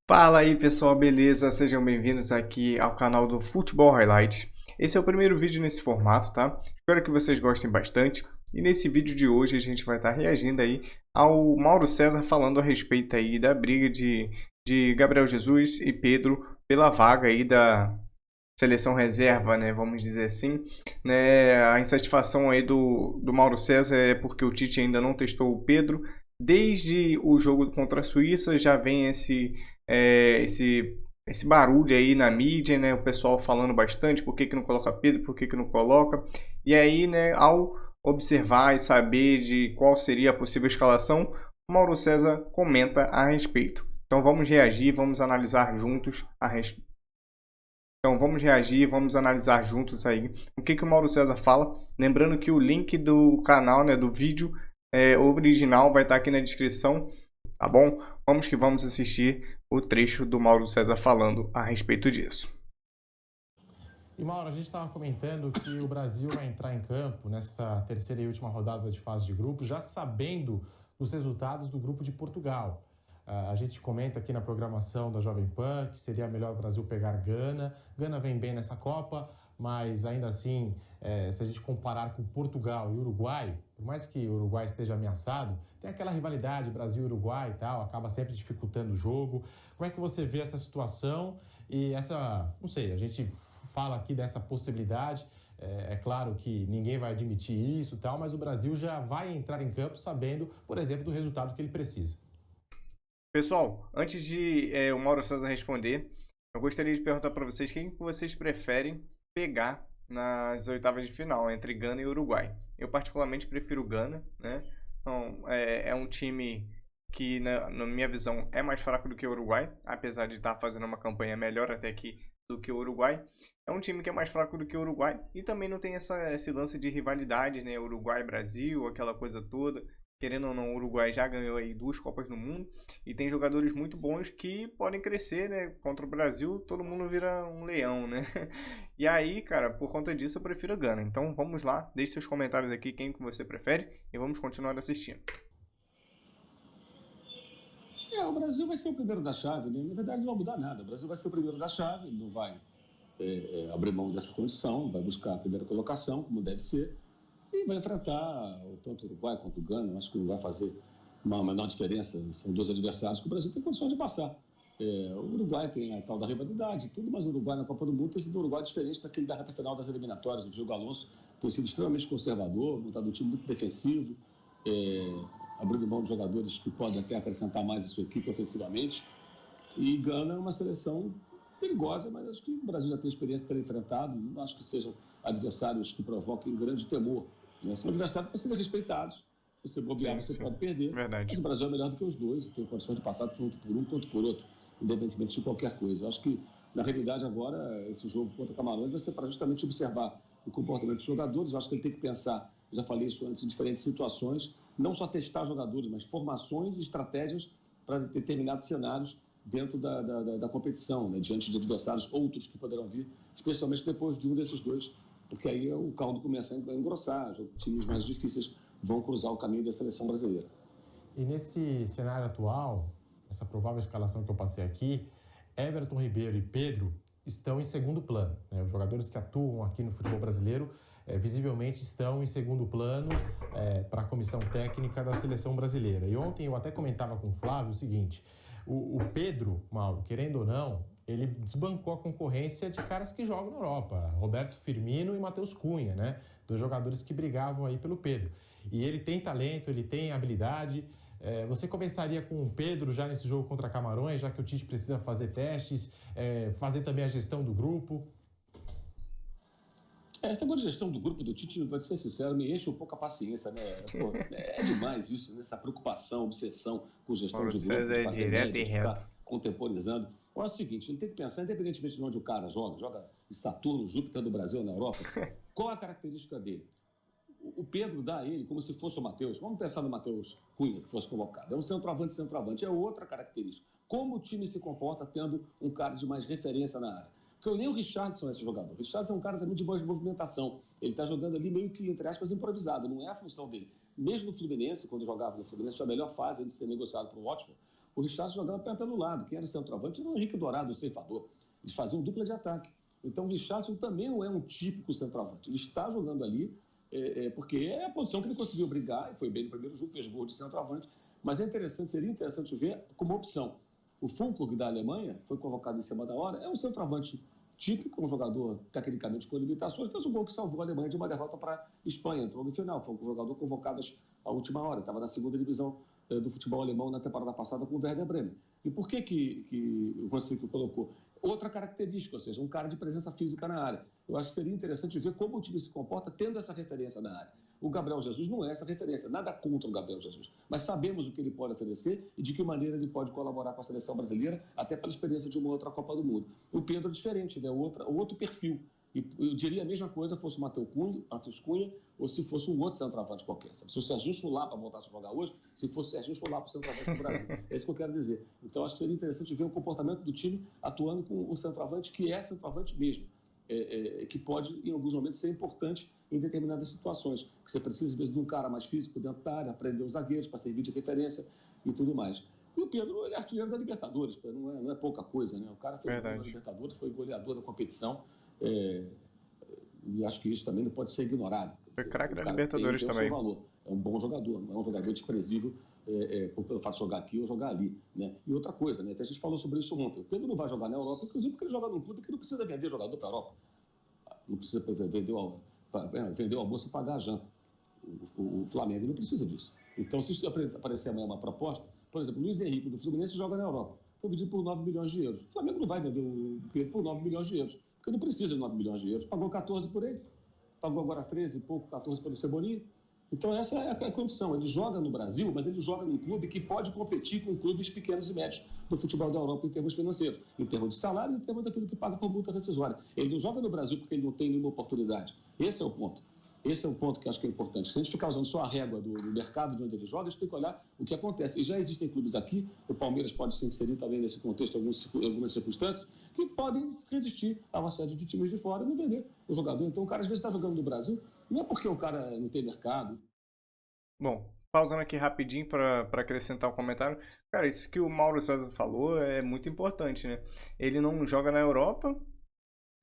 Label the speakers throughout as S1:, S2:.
S1: Fala aí pessoal, beleza? Sejam bem-vindos aqui ao canal do Futebol Highlights. Esse é o primeiro vídeo nesse formato, tá? Espero que vocês gostem bastante. E nesse vídeo de hoje a gente vai estar reagindo aí ao Mauro César falando a respeito aí da briga de Gabriel Jesus e Pedro pela vaga aí da seleção reserva, né? Vamos dizer assim, né? A insatisfação aí do Mauro César é porque o Tite ainda não testou o Pedro. Desde o jogo contra a Suíça já vem esse barulho aí na mídia, né? O pessoal falando bastante, por que que não coloca Pedro, por que que não coloca. E aí, né, ao observar e saber de qual seria a possível escalação, o Mauro César comenta a respeito. Então vamos reagir, vamos analisar juntos a respeito. Então vamos reagir, vamos analisar juntos aí o que o Mauro César fala. Lembrando que o link do canal, né, do vídeo original vai estar aqui na descrição, tá bom? Vamos que vamos assistir o trecho do Mauro César falando a respeito disso.
S2: E Mauro, a gente estava comentando que o Brasil vai entrar em campo nessa terceira e última rodada de fase de grupo, já sabendo dos resultados do grupo de Portugal. A gente comenta aqui na programação da Jovem Pan que seria melhor o Brasil pegar Gana. Gana vem bem nessa Copa, mas ainda assim, se a gente comparar com Portugal e Uruguai, por mais que o Uruguai esteja ameaçado, tem aquela rivalidade Brasil-Uruguai e tal, acaba sempre dificultando o jogo. Como é que você vê essa situação e não sei, a gente fala aqui dessa possibilidade. É claro que ninguém vai admitir isso e tal, mas o Brasil já vai entrar em campo sabendo, por exemplo, do resultado que ele precisa.
S1: Pessoal, antes de o Mauro César responder, eu gostaria de perguntar para vocês quem vocês preferem pegar nas oitavas de final entre Gana e Uruguai. Eu particularmente prefiro Gana, né? Então, é um time que, na minha visão, é mais fraco do que o Uruguai, apesar de estar fazendo uma campanha melhor até aqui do que o Uruguai. É um time que é mais fraco do que o Uruguai e também não tem esse lance de rivalidade, né? Uruguai-Brasil, aquela coisa toda. Querendo ou não, o Uruguai já ganhou aí 2 Copas do Mundo e tem jogadores muito bons que podem crescer, né? Contra o Brasil, todo mundo vira um leão, né? E aí, cara, por conta disso eu prefiro a Gana. Então vamos lá, deixe seus comentários aqui quem que você prefere e vamos continuar assistindo.
S3: O Brasil vai ser o primeiro da chave, né? Na verdade, não vai mudar nada. O Brasil vai ser o primeiro da chave, não vai abrir mão dessa condição, vai buscar a primeira colocação, como deve ser, e vai enfrentar tanto o Uruguai quanto o Gana. Acho que não vai fazer uma menor diferença. São dois adversários que o Brasil tem condições de passar. O Uruguai tem a tal da rivalidade, tudo, mas o Uruguai na Copa do Mundo tem sido um Uruguai diferente daquele da reta final das eliminatórias. O Diogo Alonso tem sido extremamente conservador, montado um time muito defensivo, abrindo mão de jogadores que podem até acrescentar mais a sua equipe ofensivamente. E Gana é uma seleção perigosa, mas acho que o Brasil já tem experiência para ter enfrentado. Não acho que sejam adversários que provoquem grande temor, né? São adversários para serem respeitados. Se você bobear, você pode perder.
S1: Verdade.
S3: Mas o Brasil é melhor do que os dois, tem condições de passar tanto por um quanto por outro, independentemente de qualquer coisa. Acho que, na realidade, agora, esse jogo contra Camarões vai ser para justamente observar o comportamento dos jogadores. Eu acho que ele tem que pensar, já falei isso antes, em diferentes situações, não só testar jogadores, mas formações e estratégias para determinados cenários dentro da competição, né? Diante de adversários outros que poderão vir, especialmente depois de um desses dois, porque aí o caldo começa a engrossar, os times mais difíceis vão cruzar o caminho da seleção brasileira.
S2: E nesse cenário atual, essa provável escalação que eu passei aqui, Everton Ribeiro e Pedro estão em segundo plano, né? Os jogadores que atuam aqui no futebol brasileiro visivelmente estão em segundo plano para a comissão técnica da seleção brasileira. E ontem eu até comentava com o Flávio o seguinte: o Pedro, Mauro, querendo ou não, ele desbancou a concorrência de caras que jogam na Europa, Roberto Firmino e Matheus Cunha, né? Dos jogadores que brigavam aí pelo Pedro. E ele tem talento, ele tem habilidade. Você começaria com o Pedro já nesse jogo contra Camarões, já que o Tite precisa fazer testes, fazer também a gestão do grupo?
S3: Essa negócio de gestão do grupo do Tite, vou ser sincero, me enche um pouco a paciência, né? Pô, é demais isso, né? Essa preocupação, obsessão com gestão de grupo, de fazer média, de ficar contemporizando. Olha, é o seguinte, ele tem que pensar, independentemente de onde o cara joga em Saturno, Júpiter do Brasil, na Europa, qual a característica dele? O Pedro dá a ele como se fosse o Matheus. Vamos pensar no Matheus Cunha, que fosse colocado. É um centroavante. É outra característica. Como o time se comporta tendo um cara de mais referência na área? Porque nem o Richarlison é esse jogador. O Richarlison é um cara também de boa movimentação. Ele está jogando ali meio que, entre aspas, improvisado. Não é a função dele. Mesmo no Fluminense, quando jogava no Fluminense, foi a melhor fase antes de ser negociado para o Watford. o Richarlison jogava pelo lado. Quem era o centroavante era o Henrique Dourado, o ceifador. Eles faziam dupla de ataque. Então o Richarlison também não é um típico centroavante. Ele está jogando ali porque é a posição que ele conseguiu brigar, e foi bem no primeiro jogo, fez gol de centroavante. Mas seria interessante ver como opção. O Füllkrug da Alemanha foi convocado em cima da hora, é um centroavante típico, um jogador tecnicamente com limitações, fez um gol que salvou a Alemanha de uma derrota para a Espanha, entrou no final, foi um jogador convocado à última hora, estava na segunda divisão do futebol alemão na temporada passada com o Werder Bremen. E por que o Rossi colocou? Outra característica, ou seja, um cara de presença física na área. Eu acho que seria interessante ver como o time se comporta tendo essa referência na área. O Gabriel Jesus não é essa referência, nada contra o Gabriel Jesus, mas sabemos o que ele pode oferecer e de que maneira ele pode colaborar com a seleção brasileira, até pela experiência de uma outra Copa do Mundo. O Pedro é diferente, ele é outro perfil. E eu diria a mesma coisa fosse o Matheus Cunha ou se fosse um outro centroavante qualquer. Se o Serginho Chulapa voltasse a jogar hoje, se fosse o Serginho Chulapa o centroavante do Brasil. É isso que eu quero dizer. Então, acho que seria interessante ver o comportamento do time atuando com o centroavante, que é centroavante mesmo. Que pode, em alguns momentos, ser importante em determinadas situações. Que você precisa, às vezes, de um cara mais físico dentro da área, aprender os zagueiros para servir de referência e tudo mais. E o Pedro, ele é artilheiro da Libertadores, não é pouca coisa, né? O cara fez gol da Libertadores, foi goleador da competição, e acho que isso também não pode ser ignorado.
S1: Foi craque da Libertadores também.
S3: Valor. É um bom jogador, não é um jogador desprezível pelo fato de jogar aqui ou jogar ali, né? E outra coisa, né? Até a gente falou sobre isso ontem. O Pedro não vai jogar na Europa, inclusive porque ele joga num clube que não precisa vender jogador para a Europa. Não precisa vender o almoço e pagar a janta. O Flamengo não precisa disso. Então, se aparecer amanhã uma proposta, por exemplo, o Luiz Henrique do Fluminense joga na Europa. Foi vendido por 9 milhões de euros. O Flamengo não vai vender o Pedro por 9 milhões de euros, porque não precisa de 9 milhões de euros. Pagou 14 por ele, pagou agora 13 e pouco, 14 pelo Cebolinha. Então, essa é a condição. Ele joga no Brasil, mas ele joga num clube que pode competir com clubes pequenos e médios do futebol da Europa em termos financeiros, em termos de salário e em termos daquilo que paga por multa rescisória. Ele não joga no Brasil porque ele não tem nenhuma oportunidade. Esse é o ponto. Esse é o ponto que acho que é importante. Se a gente ficar usando só a régua do mercado de onde ele joga, a gente tem que olhar o que acontece. E já existem clubes aqui, o Palmeiras pode se inserir também nesse contexto, algumas circunstâncias, que podem resistir a uma série de times de fora e não vender o jogador. Então, o cara às vezes está jogando no Brasil, não é porque o cara não tem mercado.
S1: Bom, pausando aqui rapidinho para acrescentar um comentário. Cara, isso que o Mauro César falou é muito importante, né? Ele não joga na Europa,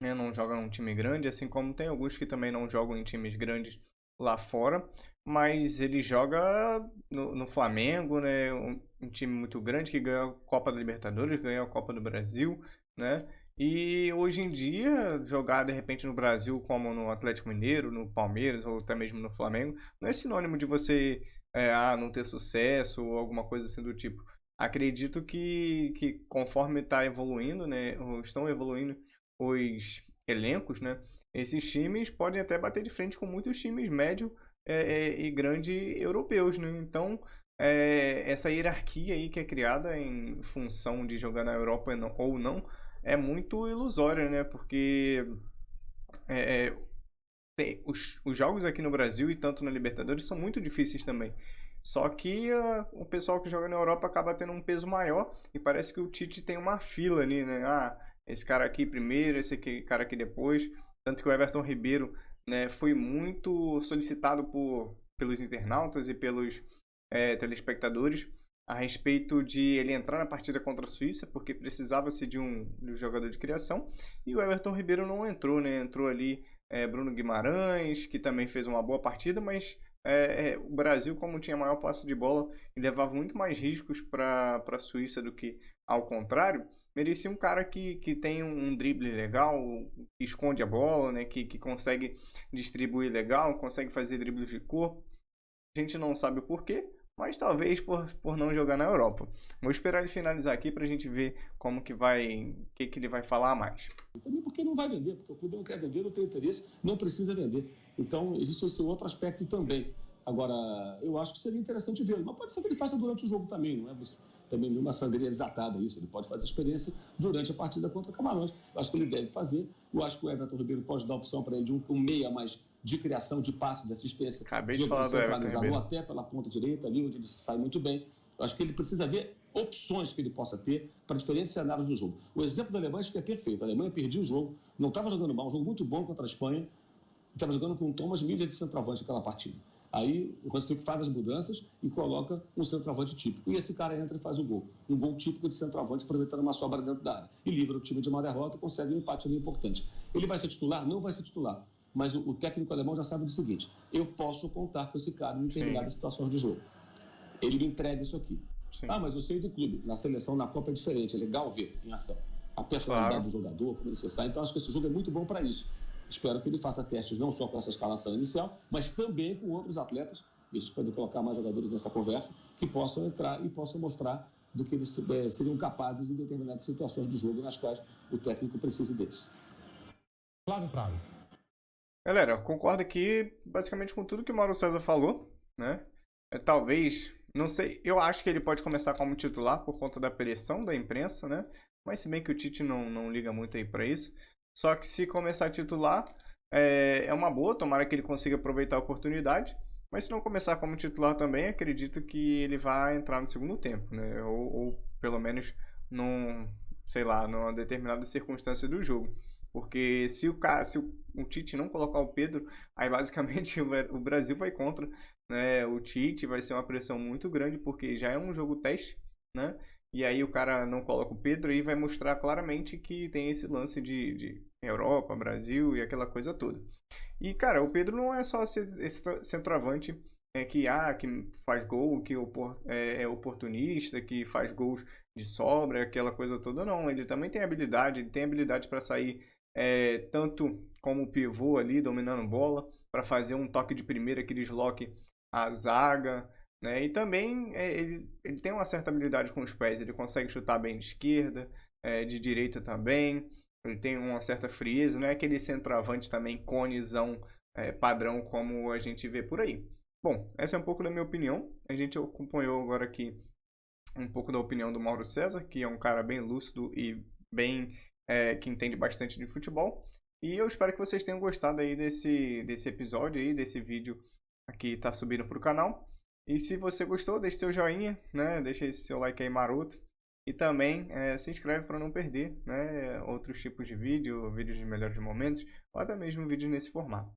S1: né? Não joga num time grande, assim como tem alguns que também não jogam em times grandes lá fora, mas ele joga no Flamengo, né? Um time muito grande que ganhou a Copa da Libertadores, ganhou a Copa do Brasil, né? E hoje em dia, jogar de repente no Brasil, como no Atlético Mineiro, no Palmeiras ou até mesmo no Flamengo, não é sinônimo de você não ter sucesso ou alguma coisa assim do tipo. Acredito que conforme está evoluindo, né, ou estão evoluindo os elencos, né, esses times podem até bater de frente com muitos times médio e grande europeus, né? Então, essa hierarquia aí que é criada em função de jogar na Europa ou não, é muito ilusória, né? Porque os jogos aqui no Brasil e tanto na Libertadores são muito difíceis também. Só que o pessoal que joga na Europa acaba tendo um peso maior e parece que o Tite tem uma fila ali, né? Ah, esse cara aqui primeiro, esse cara aqui depois. Tanto que o Everton Ribeiro, né, foi muito solicitado pelos internautas e pelos telespectadores a respeito de ele entrar na partida contra a Suíça, porque precisava-se de um jogador de criação, e o Everton Ribeiro não entrou, né? Entrou ali Bruno Guimarães, que também fez uma boa partida, mas o Brasil, como tinha maior posse de bola e levava muito mais riscos para a Suíça do que ao contrário, merecia um cara que tem um drible legal, que esconde a bola, né? Que consegue distribuir legal, consegue fazer dribles de corpo. A gente não sabe o porquê, mas talvez por não jogar na Europa. Vou esperar ele finalizar aqui pra gente ver como que vai, o que ele vai falar mais.
S3: Também porque não vai vender, porque o clube não quer vender, não tem interesse, não precisa vender. Então, existe esse outro aspecto também. Agora, eu acho que seria interessante vê-lo, mas pode ser que ele faça durante o jogo também, não é também nenhuma sangria desatada isso. Ele pode fazer experiência durante a partida contra Camarões. Eu acho que ele deve fazer. Eu acho que o Everton Ribeiro pode dar opção para ele de um meia mais de criação, de passe, de assistência.
S1: Acabei de falar do Everton Ribeiro.
S3: Até pela ponta direita, ali onde ele sai muito bem. Eu acho que ele precisa ver opções que ele possa ter para diferentes cenários do jogo. O exemplo da Alemanha acho que é perfeito. A Alemanha perdia o jogo, não estava jogando mal, um jogo muito bom contra a Espanha, estava jogando com o Thomas Müller de centroavante naquela partida. Aí o Hans Flick faz as mudanças e coloca um centroavante típico. E esse cara entra e faz o gol. Um gol típico de centroavante, aproveitando uma sobra dentro da área. E livra o time de uma derrota e consegue um empate ali importante. Ele vai ser titular? Não vai ser titular. Mas o técnico alemão já sabe do seguinte: eu posso contar com esse cara em determinadas situações de jogo. Ele me entrega isso aqui.
S1: Sim.
S3: Ah, mas eu sei do clube. Na seleção, na Copa é diferente. É legal ver em ação a personalidade do jogador, como ele se sai. Então, acho que esse jogo é muito bom para isso. Espero que ele faça testes não só com essa escalação inicial, mas também com outros atletas. E a gente pode colocar mais jogadores nessa conversa que possam entrar e possam mostrar do que eles seriam capazes em determinadas situações de jogo nas quais o técnico precisa deles.
S2: Flávio Prado.
S1: Galera, eu concordo aqui basicamente com tudo que o Mauro César falou, né? Talvez, não sei, eu acho que ele pode começar como titular por conta da pressão da imprensa, né? Mas se bem que o Tite não liga muito aí pra isso. Só que se começar a titular, é uma boa, tomara que ele consiga aproveitar a oportunidade. Mas se não começar como titular também, acredito que ele vai entrar no segundo tempo, né? Ou pelo menos sei lá, numa determinada circunstância do jogo. Porque se o Tite não colocar o Pedro, aí basicamente o Brasil vai contra, né? O Tite, vai ser uma pressão muito grande, porque já é um jogo teste, né? E aí o cara não coloca o Pedro e vai mostrar claramente que tem esse lance de Europa, Brasil e aquela coisa toda. E, cara, o Pedro não é só esse centroavante que faz gol, que é oportunista, que faz gols de sobra, aquela coisa toda, não. Ele também tem habilidade, ele tem habilidade para sair tanto como pivô ali, dominando bola, para fazer um toque de primeira que desloque a zaga, né? E também ele tem uma certa habilidade com os pés, ele consegue chutar bem de esquerda, de direita também, ele tem uma certa frieza, não é aquele centroavante também conezão padrão como a gente vê por aí. Bom, essa é um pouco da minha opinião, a gente acompanhou agora aqui um pouco da opinião do Mauro César, que é um cara bem lúcido e bem que entende bastante de futebol. E eu espero que vocês tenham gostado aí desse episódio aí, desse vídeo aqui tá subindo pro canal. E se você gostou, deixe seu joinha, né? Deixa esse seu like aí maroto. E também se inscreve para não perder, né, outros tipos de vídeos de melhores momentos, ou até mesmo vídeos nesse formato.